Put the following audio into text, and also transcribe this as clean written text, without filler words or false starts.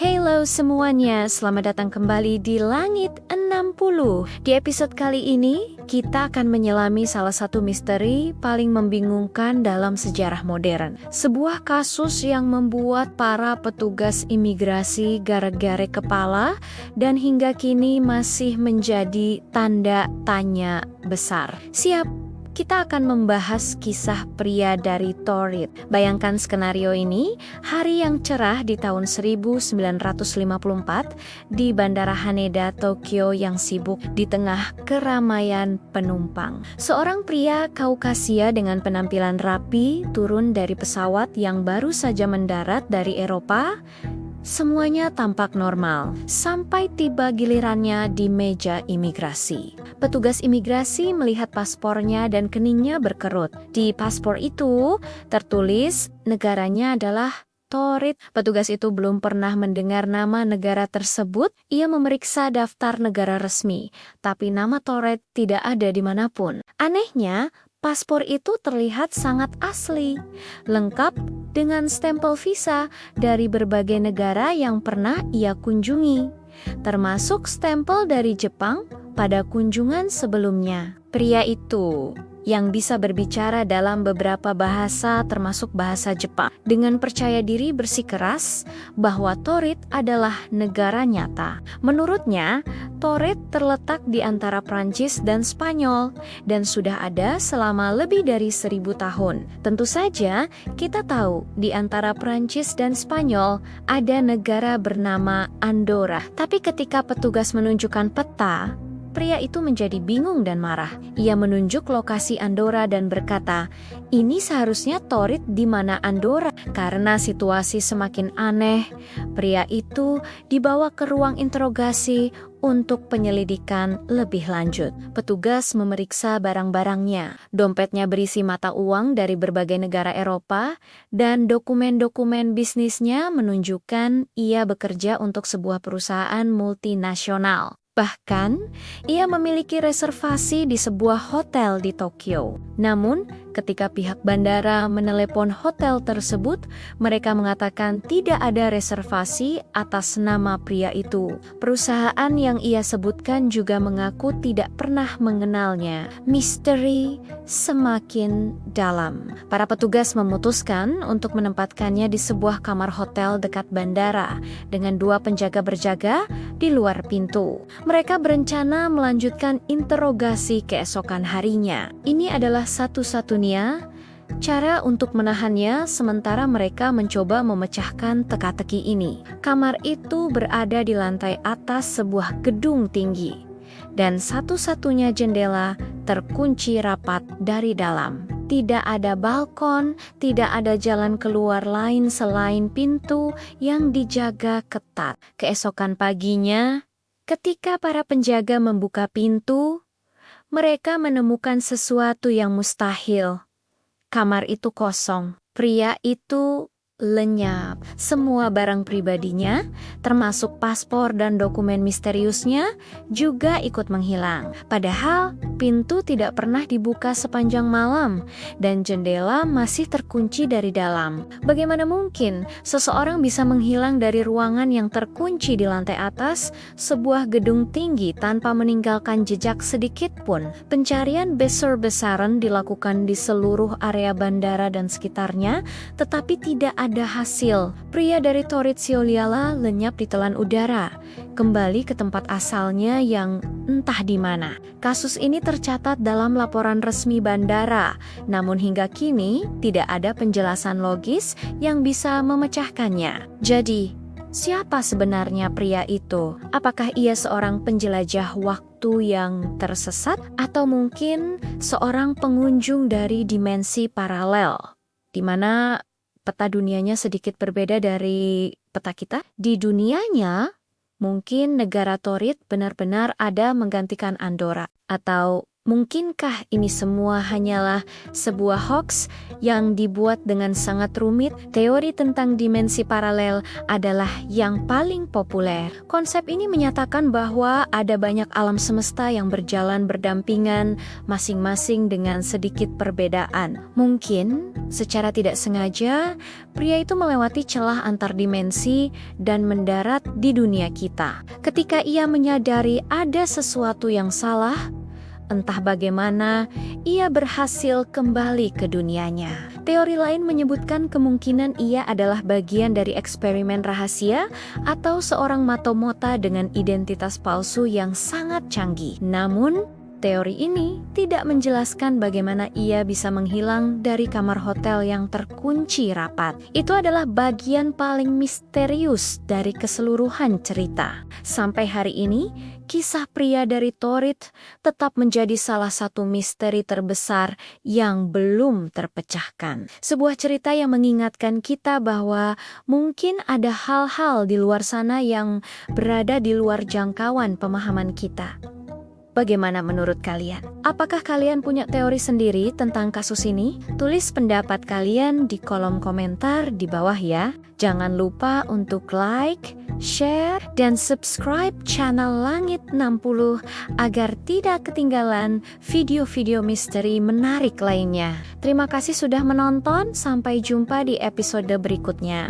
Halo semuanya, selamat datang kembali di Langit 60. Di episode kali ini, kita akan menyelami salah satu misteri paling membingungkan dalam sejarah modern. Sebuah kasus yang membuat para petugas imigrasi garek-garek kepala dan hingga kini masih menjadi tanda tanya besar. Kita akan membahas kisah pria dari Torit. Bayangkan skenario ini, hari yang cerah di tahun 1954 di Bandara Haneda, Tokyo yang sibuk di tengah keramaian penumpang. Seorang pria Kaukasia dengan penampilan rapi turun dari pesawat yang baru saja mendarat dari Eropa. Semuanya tampak normal, sampai tiba gilirannya di meja imigrasi. Petugas imigrasi melihat paspornya dan keningnya berkerut. Di paspor itu tertulis negaranya adalah Torit. Petugas itu belum pernah mendengar nama negara tersebut. Ia memeriksa daftar negara resmi, tapi nama Torit tidak ada dimanapun. Anehnya, paspor itu terlihat sangat asli, lengkap dengan stempel visa dari berbagai negara yang pernah ia kunjungi, termasuk stempel dari Jepang pada kunjungan sebelumnya. Pria itu yang bisa berbicara dalam beberapa bahasa termasuk bahasa Jepang, dengan percaya diri bersikeras bahwa Torit adalah negara nyata. Menurutnya, Torit terletak di antara Prancis dan Spanyol dan sudah ada selama lebih dari 1000 tahun. Tentu saja, kita tahu di antara Prancis dan Spanyol ada negara bernama Andorra. Tapi ketika petugas menunjukkan peta, pria itu menjadi bingung dan marah. Ia menunjuk lokasi Andorra dan berkata, "Ini seharusnya Torit di mana Andorra?" Karena situasi semakin aneh, pria itu dibawa ke ruang interogasi untuk penyelidikan lebih lanjut. Petugas memeriksa barang-barangnya. Dompetnya berisi mata uang dari berbagai negara Eropa dan dokumen-dokumen bisnisnya menunjukkan ia bekerja untuk sebuah perusahaan multinasional. Bahkan, ia memiliki reservasi di sebuah hotel di Tokyo. Namun, ketika pihak bandara menelepon hotel tersebut, mereka mengatakan tidak ada reservasi atas nama pria itu. Perusahaan yang ia sebutkan juga mengaku tidak pernah mengenalnya. Misteri semakin dalam. Para petugas memutuskan untuk menempatkannya di sebuah kamar hotel dekat bandara dengan 2 penjaga berjaga di luar pintu. Mereka berencana melanjutkan interogasi keesokan harinya. Ini adalah satu-satunya cara untuk menahannya sementara mereka mencoba memecahkan teka-teki ini. Kamar itu berada di lantai atas sebuah gedung tinggi dan satu-satunya jendela terkunci rapat dari dalam. Tidak ada balkon, tidak ada jalan keluar lain selain pintu yang dijaga ketat. Keesokan paginya, ketika para penjaga membuka pintu, mereka menemukan sesuatu yang mustahil. Kamar itu kosong. Pria itu lenyap. Semua barang pribadinya, termasuk paspor dan dokumen misteriusnya, juga ikut menghilang. Padahal, pintu tidak pernah dibuka sepanjang malam, dan jendela masih terkunci dari dalam. Bagaimana mungkin seseorang bisa menghilang dari ruangan yang terkunci di lantai atas sebuah gedung tinggi tanpa meninggalkan jejak sedikit pun? Pencarian besar-besaran dilakukan di seluruh area bandara dan sekitarnya, tetapi tidak ada hasil. Pria dari Torit Sioliala lenyap di telan udara, kembali ke tempat asalnya yang entah di mana. Kasus ini tercatat dalam laporan resmi bandara, namun hingga kini tidak ada penjelasan logis yang bisa memecahkannya. Jadi, siapa sebenarnya pria itu? Apakah ia seorang penjelajah waktu yang tersesat atau mungkin seorang pengunjung dari dimensi paralel, di mana peta dunianya sedikit berbeda dari peta kita? Di dunianya, mungkin negara Torit benar-benar ada menggantikan Andorra. Atau Mungkinkah ini semua hanyalah sebuah hoax yang dibuat dengan sangat rumit? Teori tentang dimensi paralel adalah yang paling populer. Konsep ini menyatakan bahwa ada banyak alam semesta yang berjalan berdampingan, masing-masing dengan sedikit perbedaan. Mungkin, secara tidak sengaja, pria itu melewati celah antar dimensi dan mendarat di dunia kita. Ketika ia menyadari ada sesuatu yang salah, entah bagaimana, ia berhasil kembali ke dunianya. Teori lain menyebutkan kemungkinan ia adalah bagian dari eksperimen rahasia atau seorang matomota dengan identitas palsu yang sangat canggih. Namun, teori ini tidak menjelaskan bagaimana ia bisa menghilang dari kamar hotel yang terkunci rapat. Itu adalah bagian paling misterius dari keseluruhan cerita. Sampai hari ini, kisah pria dari Torit tetap menjadi salah satu misteri terbesar yang belum terpecahkan. Sebuah cerita yang mengingatkan kita bahwa mungkin ada hal-hal di luar sana yang berada di luar jangkauan pemahaman kita. Bagaimana menurut kalian? Apakah kalian punya teori sendiri tentang kasus ini? Tulis pendapat kalian di kolom komentar di bawah ya. Jangan lupa untuk like, share, dan subscribe channel Langit 60 agar tidak ketinggalan video-video misteri menarik lainnya. Terima kasih sudah menonton, sampai jumpa di episode berikutnya.